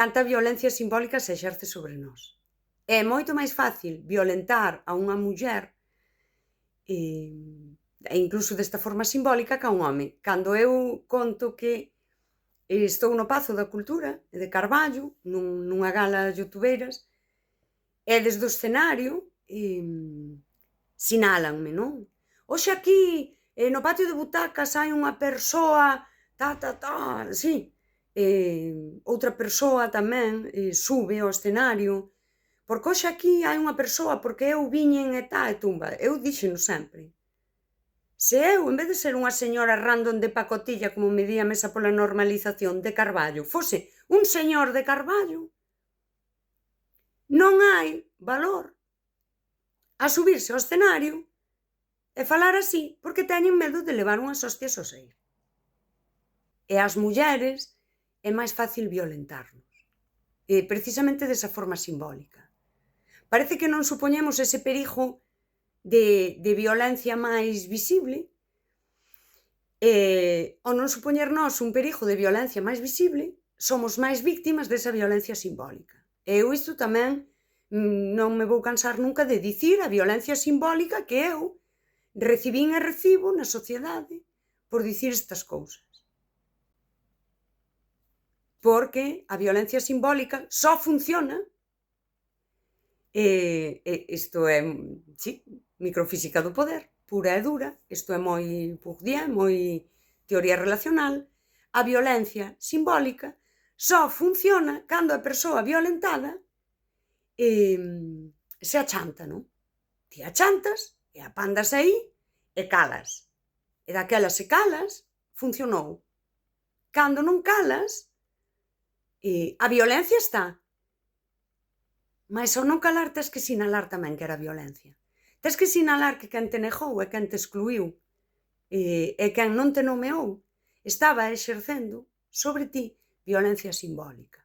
Canta violencia simbólica se exerce sobre nós. É moito máis fácil violentar a unha muller e incluso desta forma simbólica que a un home. Cando eu conto que estou no Pazo da Cultura de Carballo, nunha gala youtubeiras, e desde o escenario sinálanme, non? Hoxe aquí, no patio de butacas hai unha persoa así. Outra persoa tamén sube ao escenario, porque hoxe aquí hai unha persoa, porque eu viñen e e tumba. Eu díxeno sempre. Se eu, en vez de ser unha señora random de pacotilla, como me di a Mesa pola Normalización de Carballo, fose un señor de Carballo, non hai valor a subirse ao escenario e falar así, porque teñen medo de levar unhas hostias ao seiro. E ás mulleres é máis fácil violentarnos, precisamente desa forma simbólica. Parece que non supoñemos ese perigo de violencia máis visible, ao non supoñer nós un perigo de violencia máis visible, somos máis víctimas desa violencia simbólica. E eu isto tamén non me vou cansar nunca de dicir a violencia simbólica que eu recibín e recibo na sociedade por dicir estas cousas. Porque a violencia simbólica só funciona, isto é, sí, microfísica do poder, pura e dura, isto é moi Bourdieu, moi teoría relacional. A violencia simbólica só funciona cando a persoa violentada se achanta, non? Ti achantas e apandas aí e calas. E daquela se calas, funcionou. Cando non calas, a violencia está. Mais ao non calar tes que sinalar tamén que era violencia. Tes que sinalar que quen te negou e quen te excluiu e quen non te nomeou estaba exercendo sobre ti violencia simbólica.